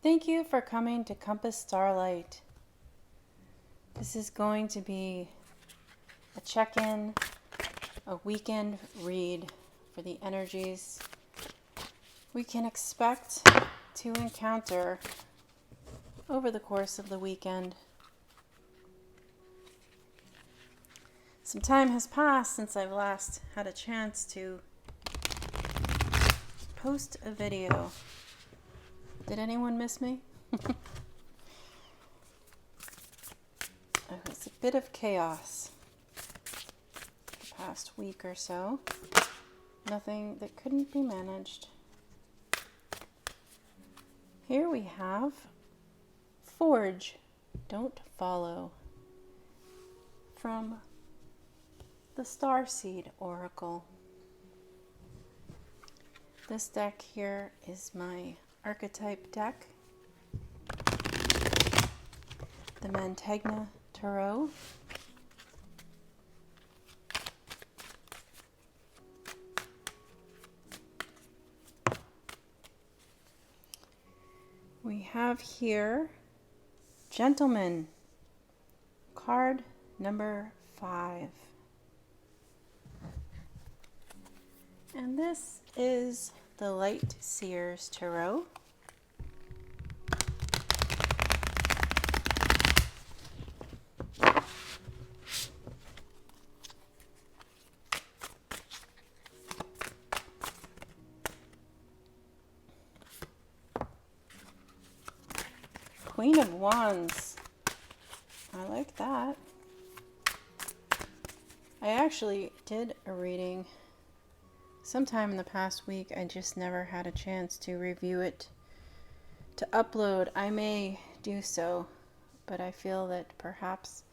Thank you for coming to Compass Starlight. This is going to be a check-in, a weekend read for the energies we can expect to encounter over the course of the weekend. Some time has passed since I've last had a chance to post a video. Did anyone miss me? It was a bit of chaos the past week or so. Nothing that couldn't be managed. Here we have Forge, Don't Follow, from the Starseed Oracle. This deck here is my archetype deck, the Mantegna Tarot. We have here Gentleman, card number 5. And this is the Light Seers Tarot. Queen of Wands. I like that. I actually did a reading sometime in the past week. I just never had a chance to review it, to upload. I may do so, but I feel that perhaps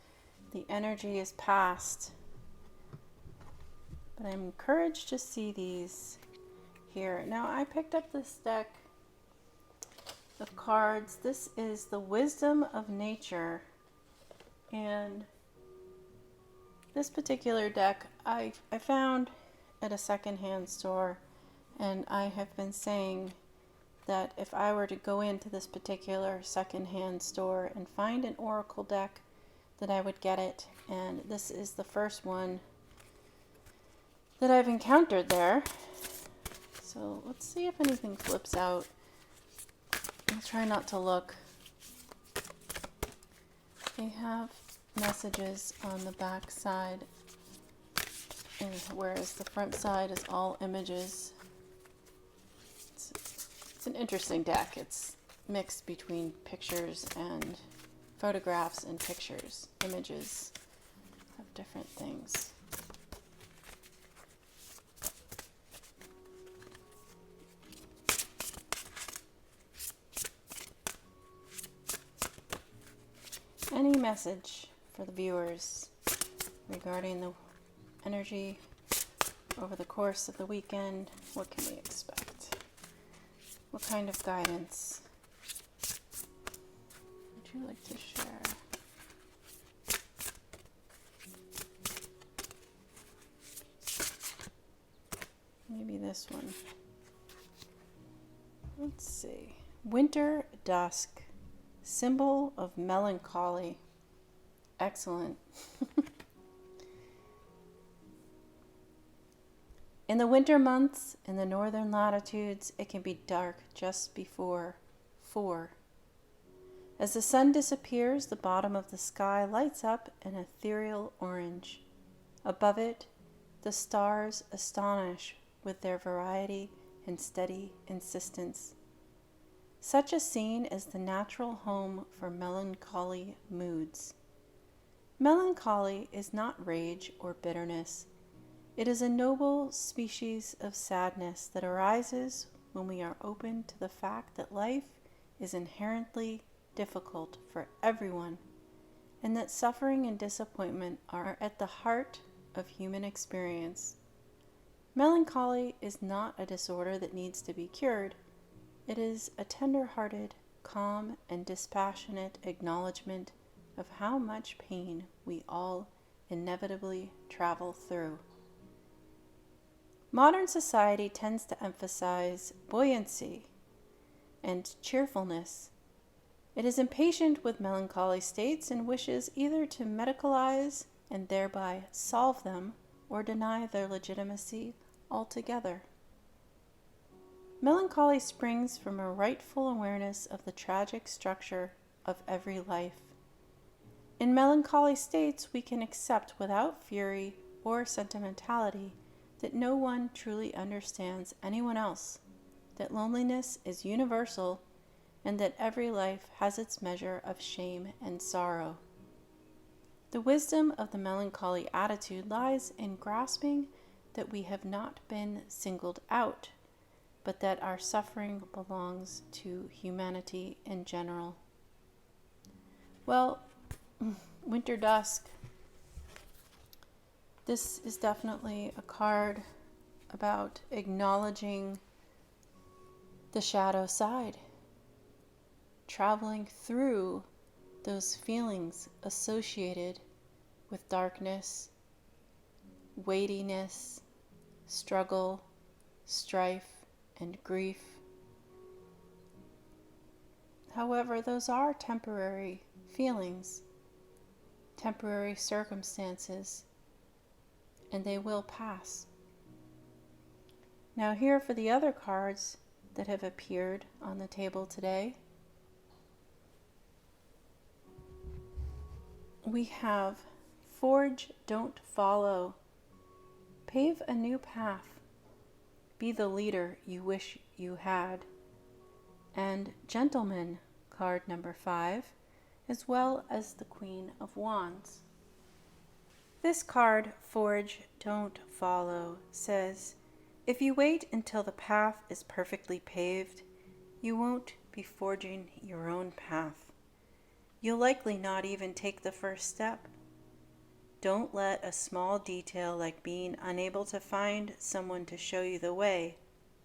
the energy is past. But I'm encouraged to see these here. Now, I picked up this deck of cards. This is the Wisdom of Nature, and this particular deck I found at a secondhand store, and I have been saying that if I were to go into this particular secondhand store and find an oracle deck, that I would get it. And this is the first one that I've encountered there. So let's see if anything flips out. I'll try not to look. They have messages on the back side, and whereas the front side is all images. It's an interesting deck. It's mixed between pictures and photographs and pictures, images of different things. Any message for the viewers regarding the energy over the course of the weekend? What can we expect? What kind of guidance would you like to share? Maybe this one. Let's see. Winter Dusk, symbol of melancholy. Excellent. In the winter months, in the northern latitudes, it can be dark just before 4. As the sun disappears, the bottom of the sky lights up an ethereal orange. Above it, the stars astonish with their variety and steady insistence. Such a scene is the natural home for melancholy moods. Melancholy is not rage or bitterness. It is a noble species of sadness that arises when we are open to the fact that life is inherently difficult for everyone, and that suffering and disappointment are at the heart of human experience. Melancholy is not a disorder that needs to be cured. It is a tender-hearted, calm, and dispassionate acknowledgement of how much pain we all inevitably travel through. Modern society tends to emphasize buoyancy and cheerfulness It is impatient with melancholy states and wishes either to medicalize and thereby solve them or deny their legitimacy altogether. Melancholy springs from a rightful awareness of the tragic structure of every life. In melancholy states, we can accept without fury or sentimentality that no one truly understands anyone else, that loneliness is universal, and that every life has its measure of shame and sorrow. The wisdom of the melancholy attitude lies in grasping that we have not been singled out, but that our suffering belongs to humanity in general. Well, Winter Dusk. This is definitely a card about acknowledging the shadow side, traveling through those feelings associated with darkness, weightiness, struggle, strife, and grief. However, those are temporary feelings, temporary circumstances, and they will pass. Now, here for the other cards that have appeared on the table today, we have Forge, Don't Follow. Pave a new path. Be the leader you wish you had. And Gentleman, card number 5, as well as the Queen of Wands. This card, Forge, Don't Follow, says, if you wait until the path is perfectly paved, you won't be forging your own path. You'll likely not even take the first step. Don't let a small detail like being unable to find someone to show you the way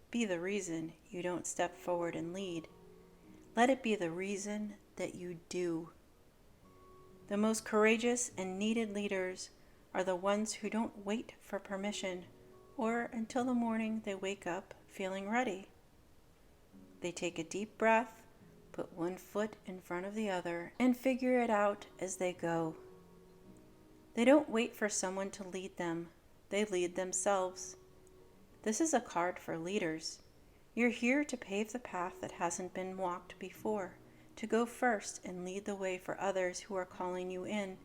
be the reason you don't step forward and lead. Let it be the reason that you do. The most courageous and needed leaders are the ones who don't wait for permission or until the morning they wake up feeling ready. They take a deep breath, put one foot in front of the other, and figure it out as they go. They don't wait for someone to lead them. They lead themselves. This is a card for leaders. You're here to pave the path that hasn't been walked before, to go first and lead the way for others who are calling you in.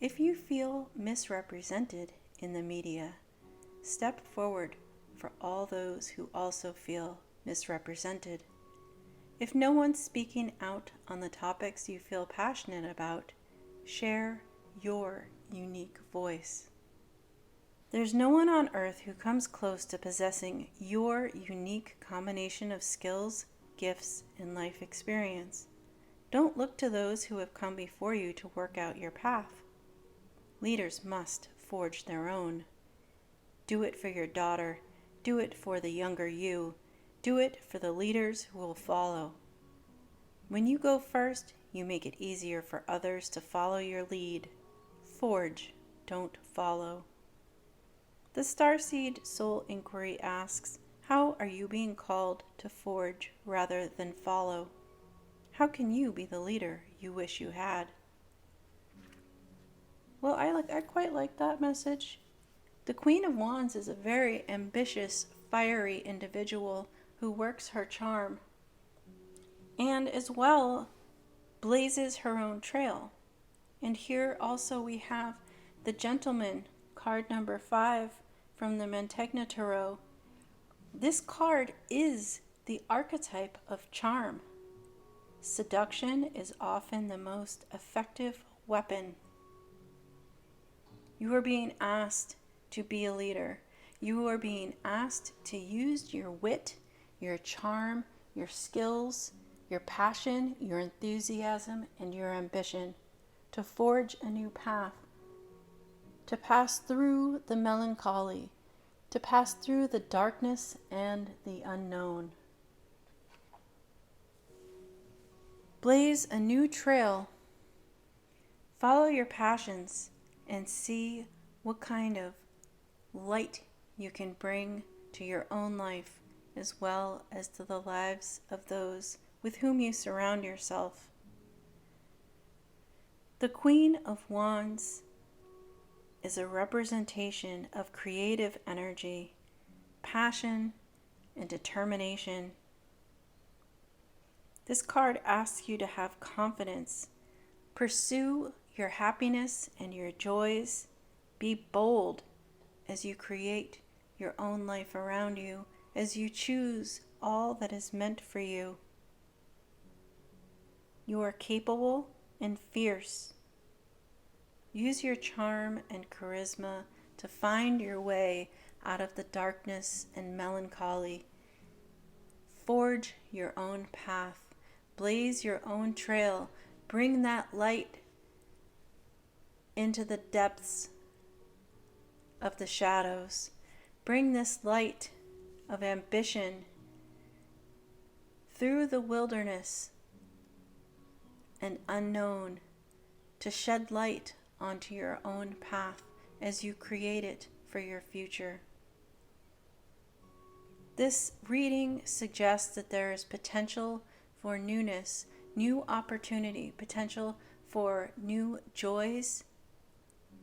If you feel misrepresented in the media, step forward for all those who also feel misrepresented. If no one's speaking out on the topics you feel passionate about, share your unique voice. There's no one on earth who comes close to possessing your unique combination of skills, gifts, and life experience. Don't look to those who have come before you to work out your path. Leaders must forge their own. Do it for your daughter. Do it for the younger you. Do it for the leaders who will follow. When you go first, you make it easier for others to follow your lead. Forge, don't follow. The Starseed Soul Inquiry asks, how are you being called to forge rather than follow? How can you be the leader you wish you had? Well, I quite like that message. The Queen of Wands is a very ambitious, fiery individual who works her charm and as well blazes her own trail. And here also we have the Gentleman, card number 5 from the Mantegna Tarot. This card is the archetype of charm. Seduction is often the most effective weapon. You are being asked to be a leader. You are being asked to use your wit, your charm, your skills, your passion, your enthusiasm, and your ambition to forge a new path, to pass through the melancholy, to pass through the darkness and the unknown. Blaze a new trail. Follow your passions and see what kind of light you can bring to your own life as well as to the lives of those with whom you surround yourself. The Queen of Wands is a representation of creative energy, passion, and determination. This card asks you to have confidence. Pursue your happiness and your joys. Be bold as you create your own life around you, as you choose all that is meant for you. You are capable and fierce. Use your charm and charisma to find your way out of the darkness and melancholy. Forge your own path. Blaze your own trail. Bring that light into the depths of the shadows. Bring this light of ambition through the wilderness and unknown to shed light onto your own path as you create it for your future. This reading suggests that there is potential for newness, new opportunity, potential for new joys,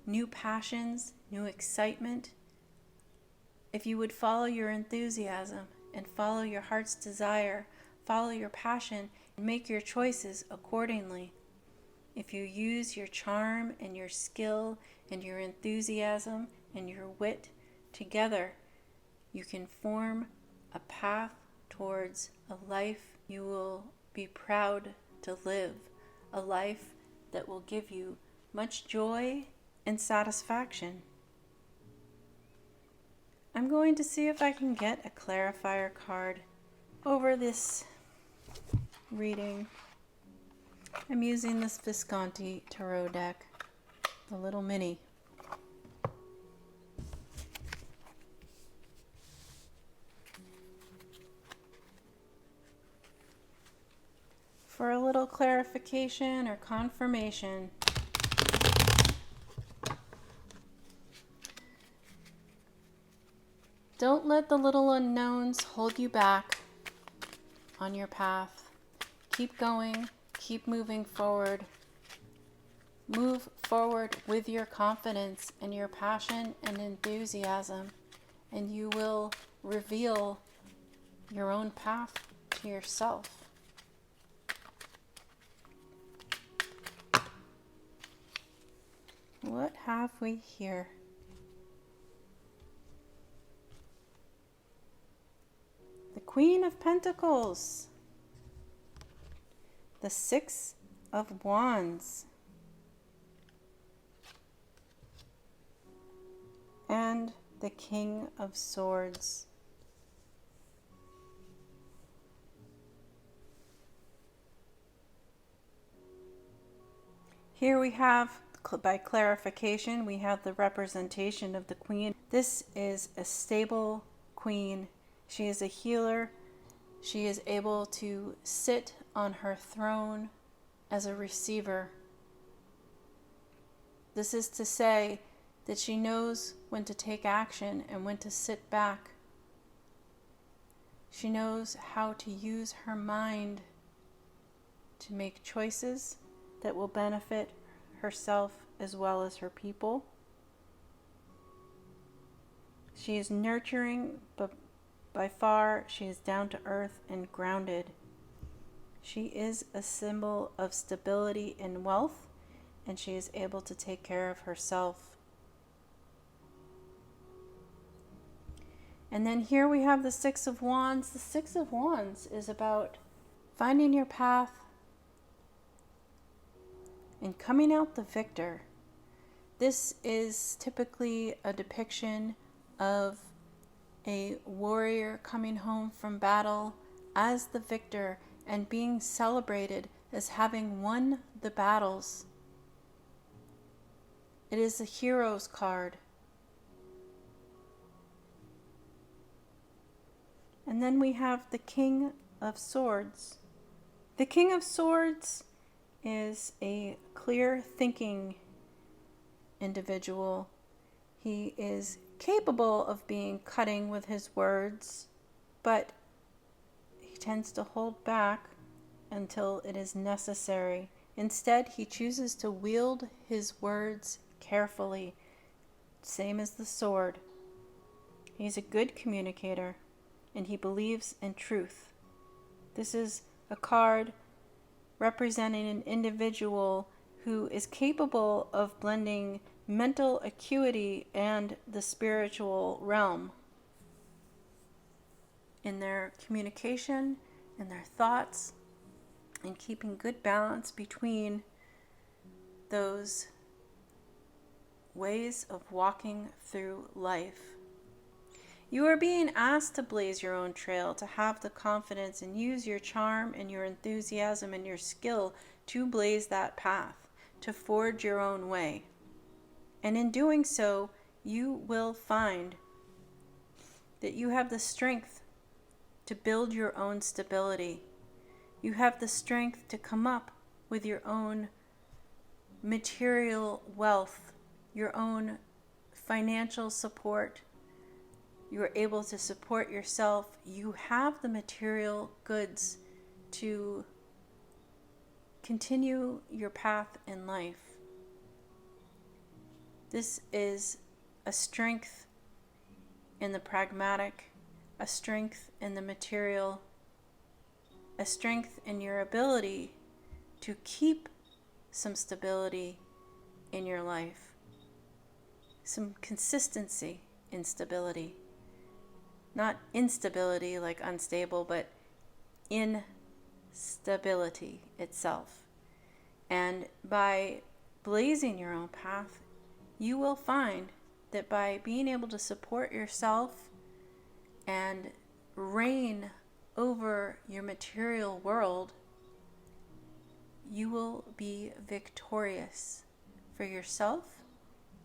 new passions, new excitement. If you would follow your enthusiasm and follow your heart's desire, follow your passion, and make your choices accordingly. If you use your charm and your skill and your enthusiasm and your wit together, you can form a path towards a life you will be proud to live, a life that will give you much joy and satisfaction. I'm going to see if I can get a clarifier card over this reading. I'm using this Visconti Tarot deck, the little mini. For a little clarification or confirmation, don't let the little unknowns hold you back on your path. Keep going, keep moving forward. Move forward with your confidence and your passion and enthusiasm, and you will reveal your own path to yourself. What have we here? The Queen of Pentacles, the Six of Wands, and the King of Swords. Here we have, by clarification, we have the representation of the Queen. This is a stable queen. She is a healer. She is able to sit on her throne as a receiver. This is to say that she knows when to take action and when to sit back. She knows how to use her mind to make choices that will benefit herself as well as her people. She is nurturing, but by far she is down to earth and grounded. She is a symbol of stability and wealth, and she is able to take care of herself. And then here we have the Six of Wands. The Six of Wands is about finding your path and coming out the victor. This is typically a depiction of a warrior coming home from battle as the victor and being celebrated as having won the battles. It is a hero's card. And then we have the King of Swords. The King of Swords is a clear thinking individual. He is capable of being cutting with his words, but he tends to hold back until it is necessary. Instead, he chooses to wield his words carefully, same as the sword. He's a good communicator, and he believes in truth. This is a card representing an individual who is capable of blending mental acuity and the spiritual realm in their communication, in their thoughts, and keeping good balance between those ways of walking through life. You are being asked to blaze your own trail, to have the confidence and use your charm and your enthusiasm and your skill to blaze that path, to forge your own way. And in doing so, you will find that you have the strength to build your own stability. You have the strength to come up with your own material wealth, your own financial support. You are able to support yourself. You have the material goods to continue your path in life. This is a strength in the pragmatic, a strength in the material, a strength in your ability to keep some stability in your life, some consistency in stability. Not instability like unstable, but instability itself. And by blazing your own path, you will find that by being able to support yourself and reign over your material world, you will be victorious for yourself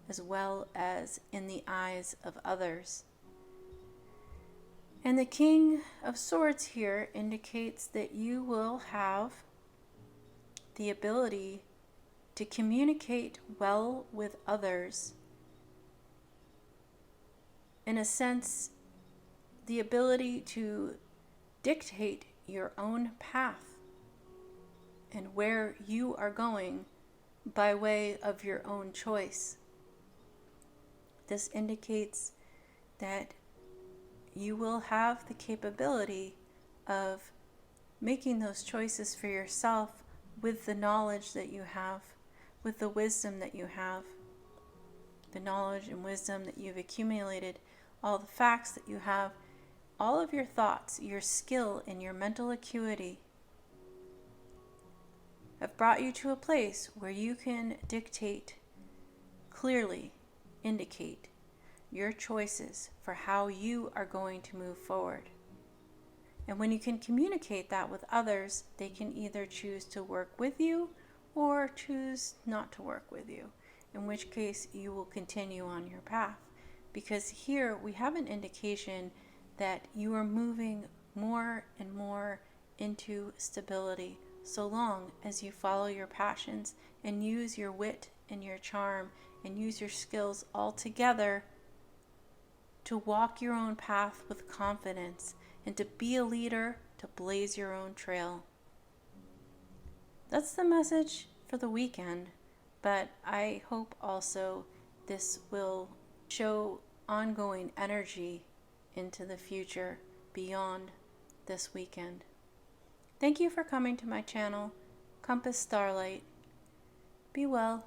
as well as in the eyes of others. And the King of Swords here indicates that you will have the ability to communicate well with others. In a sense, the ability to dictate your own path and where you are going by way of your own choice. This indicates that you will have the capability of making those choices for yourself with the knowledge that you have, with the wisdom that you have, the knowledge and wisdom that you've accumulated, all the facts that you have, all of your thoughts, your skill, and your mental acuity have brought you to a place where you can dictate, clearly indicate your choices for how you are going to move forward. And when you can communicate that with others, they can either choose to work with you or choose not to work with you, in which case you will continue on your path. Because here we have an indication that you are moving more and more into stability, so long as you follow your passions and use your wit and your charm and use your skills all together to walk your own path with confidence and to be a leader, to blaze your own trail. That's the message for the weekend, but I hope also this will show ongoing energy into the future beyond this weekend. Thank you for coming to my channel, Compass Starlight. Be well.